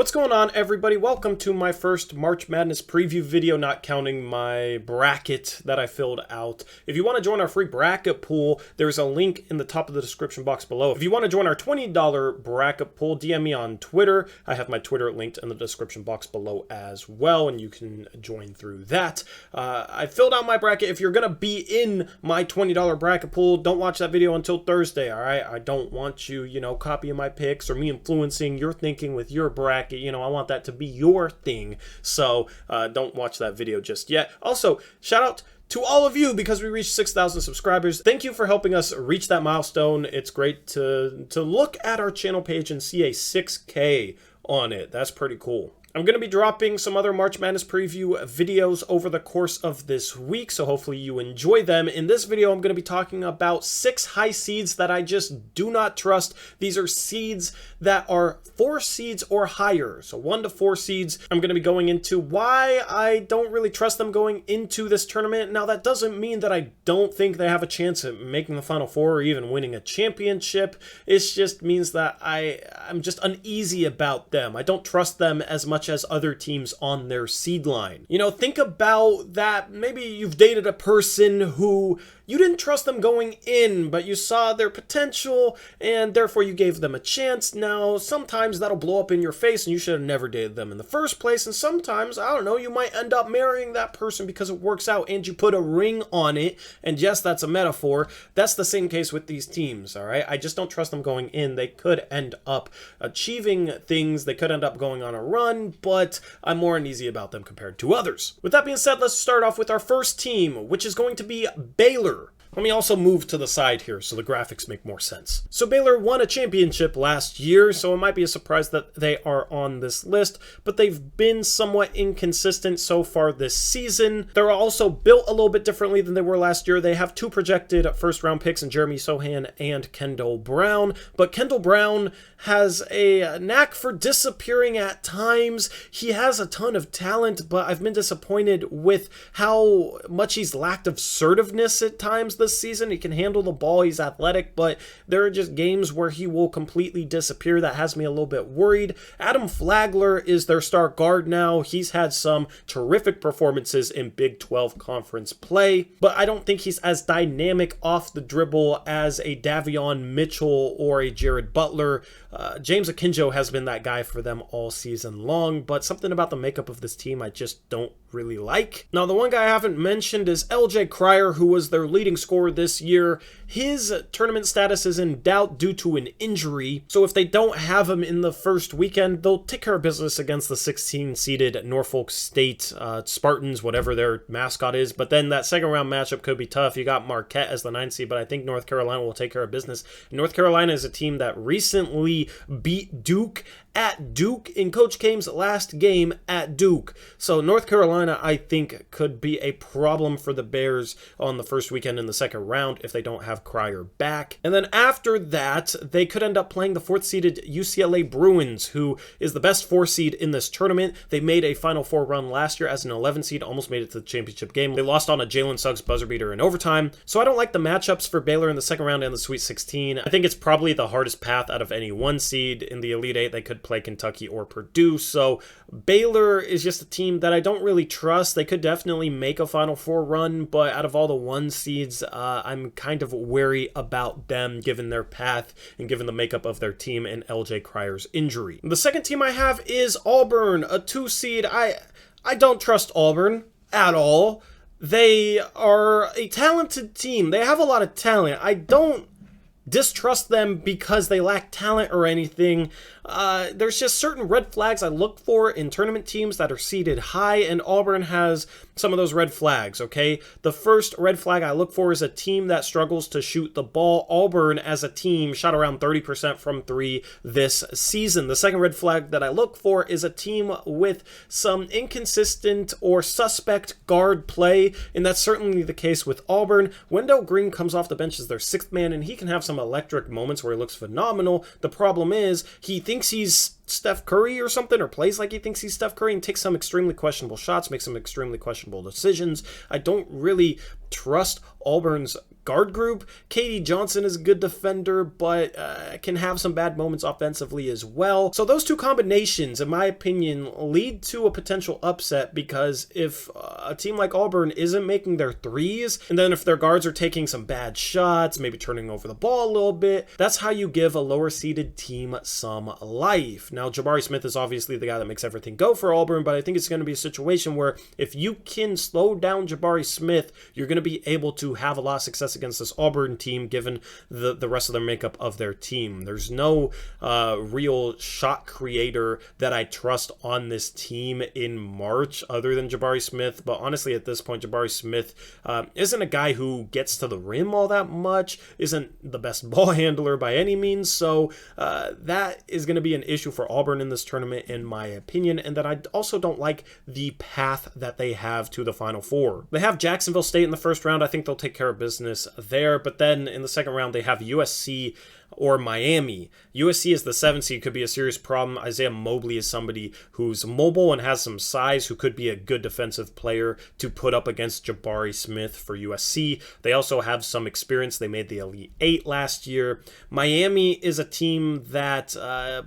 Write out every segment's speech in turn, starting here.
What's going on, everybody? Welcome to my first March Madness preview video, not counting my bracket that I filled out. If you want to join our free bracket pool, there's a link in the top of the description box below. If you want to join our $20 bracket pool, DM me on Twitter. I have my Twitter linked in the description box below as well, and you can join through that. I filled out my bracket. If you're going to be in my $20 bracket pool, don't watch that video until Thursday, all right? I don't want you, copying my picks or me influencing your thinking with your bracket. I want that to be your thing, so don't watch that video just yet. Also, shout out to all of you because we reached 6,000 subscribers. Thank you for helping us reach that milestone. It's great to look at our channel page and see a 6K on it. That's pretty cool. I'm going to be dropping some other March Madness preview videos over the course of this week, so hopefully you enjoy them. In this video, I'm going to be talking about 6 high seeds that I just do not trust. These are seeds that are 4 seeds or higher, so 1 to 4 seeds. I'm going to be going into why I don't really trust them going into this tournament. Now, that doesn't mean that I don't think they have a chance at making the Final Four or even winning a championship. It just means that I'm just uneasy about them. I don't trust them as much as other teams on their seed line. Think about that. Maybe you've dated a person who you didn't trust them going in, but you saw their potential and therefore you gave them a chance. Now, sometimes that'll blow up in your face and you should have never dated them in the first place. And sometimes, I don't know, you might end up marrying that person because it works out and you put a ring on it. And yes, that's a metaphor. That's the same case with these teams, all right? I just don't trust them going in. They could end up achieving things. They could end up going on a run, but I'm more uneasy about them compared to others. With that being said, let's start off with our first team, which is going to be Baylor. Let me also move to the side here so the graphics make more sense. So Baylor won a championship last year, so it might be a surprise that they are on this list, but they've been somewhat inconsistent so far this season. They're also built a little bit differently than they were last year. They have 2 projected first-round picks in Jeremy Sohan and Kendall Brown, but Kendall Brown has a knack for disappearing at times. He has a ton of talent, but I've been disappointed with how much he's lacked assertiveness at times this season. He can handle the ball, he's athletic, but there are just games where he will completely disappear. That has me a little bit worried. Adam Flagler is their star guard now. He's had some terrific performances in Big 12 conference play, but I don't think he's as dynamic off the dribble as a Davion Mitchell or a Jared Butler. James Akinjo has been that guy for them all season long, but something about the makeup of this team I just don't really like. Now, the one guy I haven't mentioned is LJ Cryer, who was their leading scorer this year. His tournament status is in doubt due to an injury, so if they don't have him in the first weekend, they'll take care of business against the 16-seeded Norfolk State Spartans, whatever their mascot is, but then that second round matchup could be tough. You got Marquette as the 9th seed, but I think North Carolina will take care of business. North Carolina is a team that recently beat Duke at Duke in Coach K's last game at Duke. So North Carolina, I think, could be a problem for the Bears on the first weekend in the second round if they don't have Cryer back. And then after that, they could end up playing the 4th-seeded UCLA Bruins, who is the best 4 seed in this tournament. They made a Final Four run last year as an 11 seed, almost made it to the championship game. They lost on a Jalen Suggs buzzer beater in overtime. So I don't like the matchups for Baylor in the second round and the Sweet 16. I think it's probably the hardest path out of any 1 seed. In the Elite 8, they could play Kentucky or Purdue. So Baylor is just a team that I don't really trust. They could definitely make a Final Four run, but out of all the 1 seeds, I'm kind of wary about them given their path and given the makeup of their team and LJ Cryer's injury. The second team I have is Auburn, a 2 seed. I don't trust Auburn at all. They are a talented team. They have a lot of talent. I don't distrust them because they lack talent or anything. There's just certain red flags I look for in tournament teams that are seeded high, and Auburn has some of those red flags, okay? The first red flag I look for is a team that struggles to shoot the ball. Auburn, as a team, shot around 30% from 3 this season. The second red flag that I look for is a team with some inconsistent or suspect guard play, and that's certainly the case with Auburn. Wendell Green comes off the bench as their 6th man, and he can have some electric moments where he looks phenomenal. The problem is he thinks he's Steph Curry or something, or plays like he thinks he's Steph Curry and takes some extremely questionable shots, makes some extremely questionable decisions. I don't really trust Auburn's guard group. Katie Johnson is a good defender, but can have some bad moments offensively as well. So those two combinations, in my opinion, lead to a potential upset, because if a team like Auburn isn't making their threes, and then if their guards are taking some bad shots, maybe turning over the ball a little bit, that's how you give a lower seeded team some life. Now, Jabari Smith is obviously the guy that makes everything go for Auburn, but I think it's going to be a situation where if you can slow down Jabari Smith, you're going to be able to have a lot of success against this Auburn team, given the rest of the makeup of their team. There's no real shot creator that I trust on this team in March other than Jabari Smith, but honestly at this point Jabari Smith isn't a guy who gets to the rim all that much, isn't the best ball handler by any means, so that is going to be an issue for Auburn in this tournament in my opinion. And then I also don't like the path that they have to the Final Four. They have Jacksonville State in the first round. I think they'll take care of business there, but then in the second round they have USC or Miami. USC is the 7th seed, could be a serious problem. Isaiah Mobley is somebody who's mobile and has some size, who could be a good defensive player to put up against Jabari Smith for USC. They also have some experience. They made the Elite 8 last year. Miami is a team that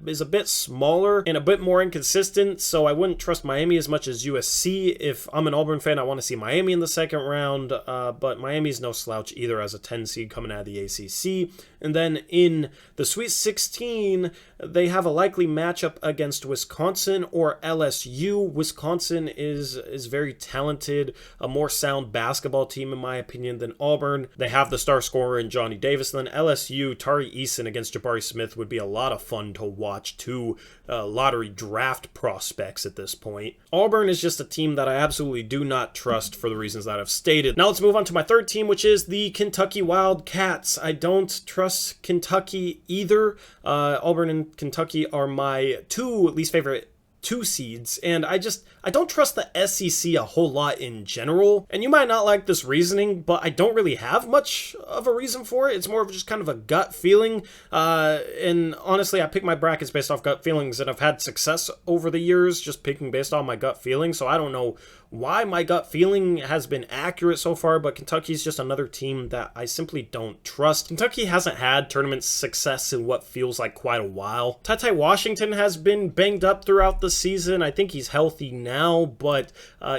is a bit smaller and a bit more inconsistent, so I wouldn't trust Miami as much as USC. If I'm an Auburn fan, I want to see Miami in the second round, but Miami's no slouch either as a 10 seed coming out of the ACC. And then in the Sweet 16, they have a likely matchup against Wisconsin or LSU. Wisconsin is very talented, a more sound basketball team in my opinion than Auburn. They have the star scorer in Johnny Davis. And then LSU, Tari Eason against Jabari Smith would be a lot of fun to watch. Two lottery draft prospects at this point. Auburn is just a team that I absolutely do not trust for the reasons that I've stated. Now let's move on to my third team, which is the Kentucky Wildcats. I don't trust Kentucky either. Auburn and Kentucky are my two least favorite 2 seeds, and I don't trust the SEC a whole lot in general. And you might not like this reasoning, but I don't really have much of a reason for it. It's more of just kind of a gut feeling, and honestly I pick my brackets based off gut feelings, and I've had success over the years just picking based on my gut feeling, so I don't know why my gut feeling has been accurate so far, but Kentucky's just another team that I simply don't trust. Kentucky hasn't had tournament success in what feels like quite a while. TyTy Washington has been banged up throughout the season. I think he's healthy now, but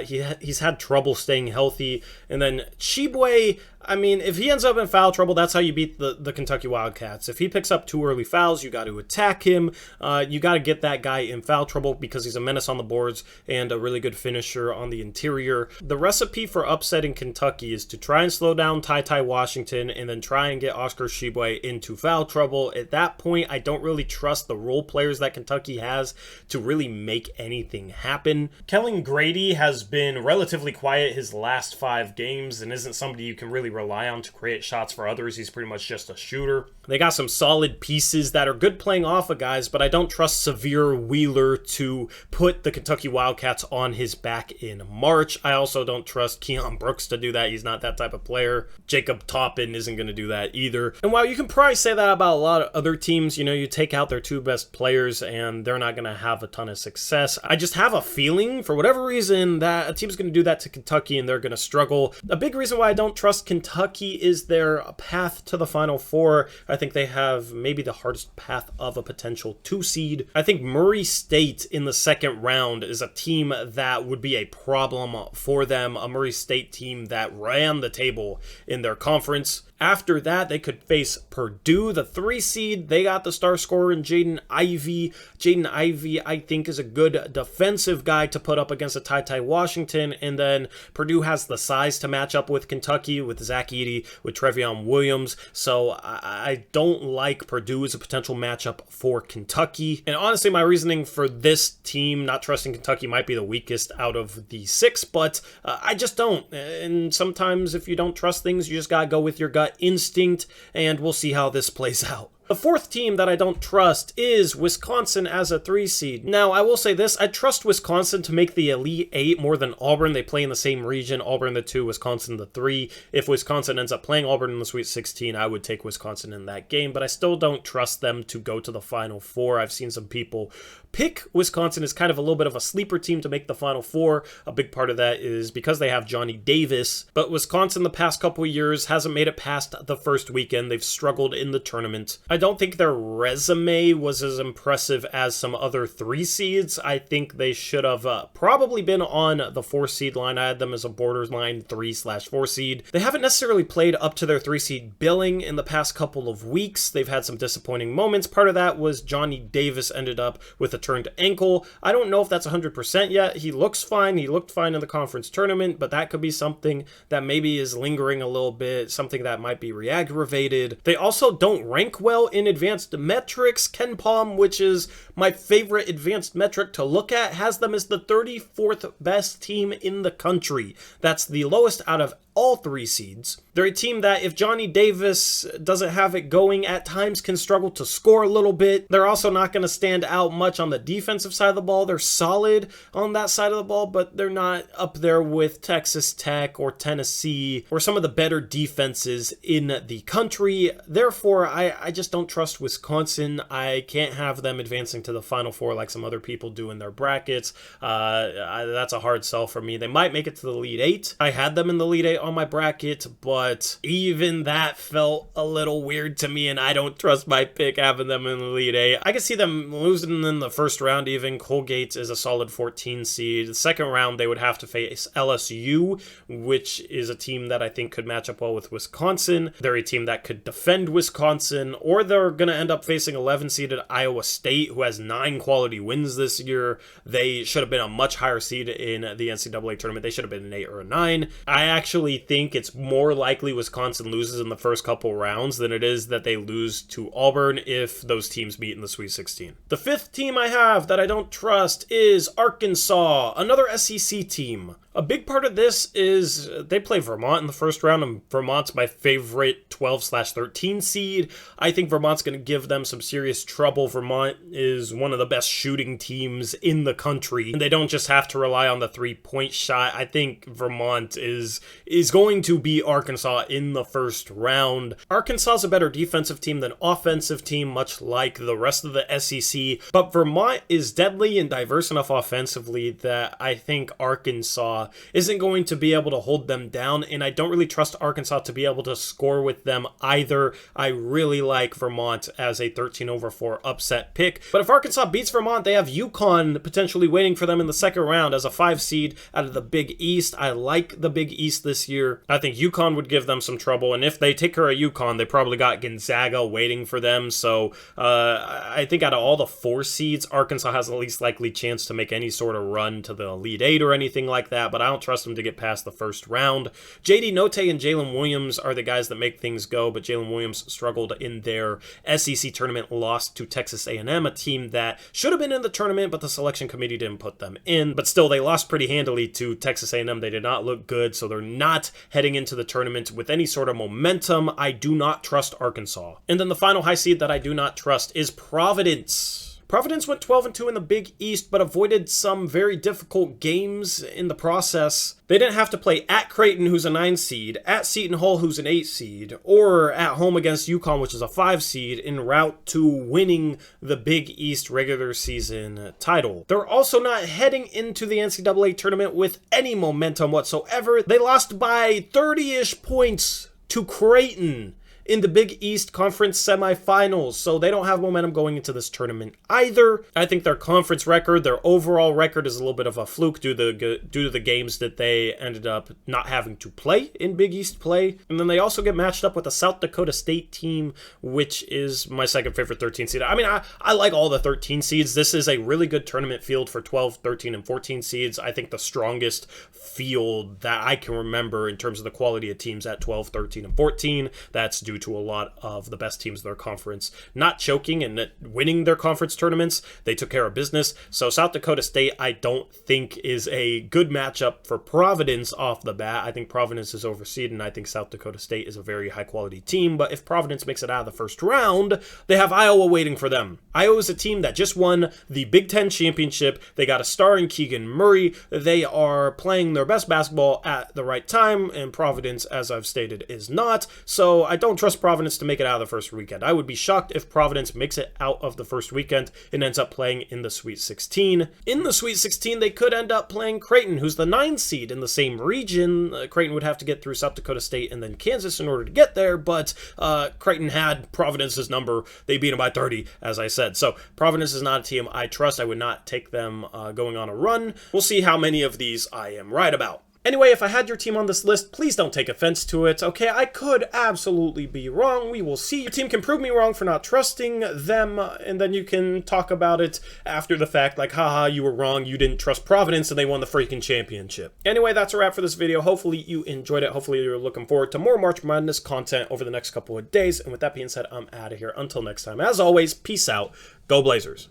he's had trouble staying healthy. And then Chibwe, I mean, if he ends up in foul trouble, that's how you beat the Kentucky Wildcats. If he picks up 2 early fouls, you got to attack him. You got to get that guy in foul trouble because he's a menace on the boards and a really good finisher on the interior. The recipe for upsetting Kentucky is to try and slow down TyTy Washington and then try and get Oscar Tshiebwe into foul trouble. At that point, I don't really trust the role players that Kentucky has to really make anything happen. Kellen Grady has been relatively quiet his last 5 games and isn't somebody you can really rely on to create shots for others. He's pretty much just a shooter. They got some solid pieces that are good playing off of guys, but I don't trust Severe Wheeler to put the Kentucky Wildcats on his back in March. I also don't trust Keon Brooks to do that. He's not that type of player. Jacob Toppin isn't going to do that either. And while you can probably say that about a lot of other teams, you know, you take out their 2 best players and they're not going to have a ton of success. I just have a feeling, for whatever reason, that a team's going to do that to Kentucky and they're going to struggle. A big reason why I don't trust Kentucky is their path to the Final Four. I think they have maybe the hardest path of a potential 2 seed. I think Murray State in the second round is a team that would be a problem for them. A Murray State team that ran the table in their conference. After that, they could face Purdue, the 3 seed. They got the star scorer in Jaden Ivey. Jaden Ivey, I think, is a good defensive guy to put up against a TyTy Washington. And then Purdue has the size to match up with Kentucky, with Zach Edey, with Trevion Williams. So I don't like Purdue as a potential matchup for Kentucky. And honestly, my reasoning for this team not trusting Kentucky might be the weakest out of the 6, but I just don't. And sometimes if you don't trust things, you just gotta go with your gut instinct, and we'll see how this plays out. The 4th team that I don't trust is Wisconsin as a 3 seed. Now, I will say this, I trust Wisconsin to make the Elite 8 more than Auburn. They play in the same region, Auburn the 2, Wisconsin the 3. If Wisconsin ends up playing Auburn in the Sweet 16, I would take Wisconsin in that game, but I still don't trust them to go to the Final Four. I've seen some people pick Wisconsin as kind of a little bit of a sleeper team to make the Final Four. A big part of that is because they have Johnny Davis, but Wisconsin the past couple of years hasn't made it past the first weekend. They've struggled in the tournament. I don't think their resume was as impressive as some other 3 seeds. I think they should have probably been on the 4 seed line. I had them as a borderline 3/4 seed. They haven't necessarily played up to their 3 seed billing in the past couple of weeks. They've had some disappointing moments. Part of that was Johnny Davis ended up with a turned ankle. I don't know if that's 100% yet. He looks fine. He looked fine in the conference tournament, but that could be something that maybe is lingering a little bit, something that might be re-aggravated. They also don't rank well in advanced metrics. Ken Palm, which is my favorite advanced metric to look at, has them as the 34th best team in the country. That's the lowest out of all 3 seeds. They're a team that, if Johnny Davis doesn't have it going, at times can struggle to score a little bit. They're also not going to stand out much on the defensive side of the ball. They're solid on that side of the ball, but they're not up there with Texas Tech or Tennessee or some of the better defenses in the country. Therefore, I just don't trust Wisconsin. I can't have them advancing to the Final Four like some other people do in their brackets. That's a hard sell for me. They might make it to the Elite 8. I had them in the Elite 8 on my bracket, but even that felt a little weird to me, and I don't trust my pick having them in the Elite 8. I could see them losing in the first round even. Colgate is a solid 14 seed. The second round, they would have to face LSU, which is a team that I think could match up well with Wisconsin. They're a team that could defend Wisconsin, or they're going to end up facing 11-seeded Iowa State, who has 9 quality wins this year. They should have been a much higher seed in the NCAA tournament. They should have been an 8 or a 9. I actually think it's more likely Wisconsin loses in the first couple rounds than it is that they lose to Auburn if those teams meet in the Sweet 16. The 5th team I have that I don't trust is Arkansas, another SEC team. A big part of this is they play Vermont in the first round, and Vermont's my favorite 12/13 seed. I think Vermont's going to give them some serious trouble. Vermont is one of the best shooting teams in the country, and they don't just have to rely on the 3-point shot. I think Vermont is going to beat Arkansas in the first round. Arkansas is a better defensive team than offensive team, much like the rest of the SEC, but Vermont is deadly and diverse enough offensively that I think Arkansas isn't going to be able to hold them down, and I don't really trust Arkansas to be able to score with them either. I really like Vermont as a 13/4 upset pick, but if Arkansas beats Vermont, they have UConn potentially waiting for them in the second round as a 5 seed out of the Big East. I like the Big East this year. I think UConn would give them some trouble, and if they take care of UConn, they probably got Gonzaga waiting for them, so I think out of all the 4 seeds, Arkansas has the least likely chance to make any sort of run to the Elite 8 or anything like that, but I don't trust them to get past the first round. JD Note and Jalen Williams are the guys that make things go, but Jalen Williams struggled in their SEC tournament loss to Texas A&M, a team that should have been in the tournament, but the selection committee didn't put them in. But still, they lost pretty handily to Texas A&M. They did not look good, so they're not heading into the tournament with any sort of momentum. I do not trust Arkansas. And then the final high seed that I do not trust is Providence. Providence went 12-2 in the Big East, but avoided some very difficult games in the process. They didn't have to play at Creighton, who's a 9 seed, at Seton Hall, who's an 8 seed, or at home against UConn, which is a 5 seed, en route to winning the Big East regular season title. They're also not heading into the NCAA tournament with any momentum whatsoever. They lost by 30-ish points to Creighton in the Big East Conference semifinals, so they don't have momentum going into this tournament either. I think their conference record, their overall record, is a little bit of a fluke due to the games that they ended up not having to play in Big East play. And then they also get matched up with a South Dakota State team, which is my second favorite 13 seed. I mean, I like all the 13 seeds. This is a really good tournament field for 12, 13, and 14 seeds. I think the strongest field that I can remember in terms of the quality of teams at 12, 13, and 14. That's due to a lot of the best teams in their conference not choking and winning their conference tournaments. They took care of business. So South Dakota State, I don't think is a good matchup for Providence off the bat. I think Providence is overseeded, and I think South Dakota State is a very high quality team. But if Providence makes it out of the first round, they have Iowa waiting for them. Iowa is a team that just won the Big Ten championship. They got a star in Keegan Murray. They are playing their best basketball at the right time, and Providence, as I've stated, is not. So I don't trust trust Providence to make it out of the first weekend. I would be shocked if Providence makes it out of the first weekend and ends up playing in the Sweet 16. In the Sweet 16, they could end up playing Creighton, who's the 9 seed in the same region. Creighton would have to get through South Dakota State and then Kansas in order to get there, but Creighton had Providence's number. They beat them by 30, as I said. So Providence is not a team I trust. I would not take them going on a run. We'll see how many of these I am right about. Anyway, if I had your team on this list, please don't take offense to it, okay? I could absolutely be wrong. We will see. Your team can prove me wrong for not trusting them, and then you can talk about it after the fact, like, haha, you were wrong, you didn't trust Providence, and they won the freaking championship. Anyway, that's a wrap for this video. Hopefully you enjoyed it. Hopefully you're looking forward to more March Madness content over the next couple of days. And with that being said, I'm out of here. Until next time, as always, peace out. Go Blazers.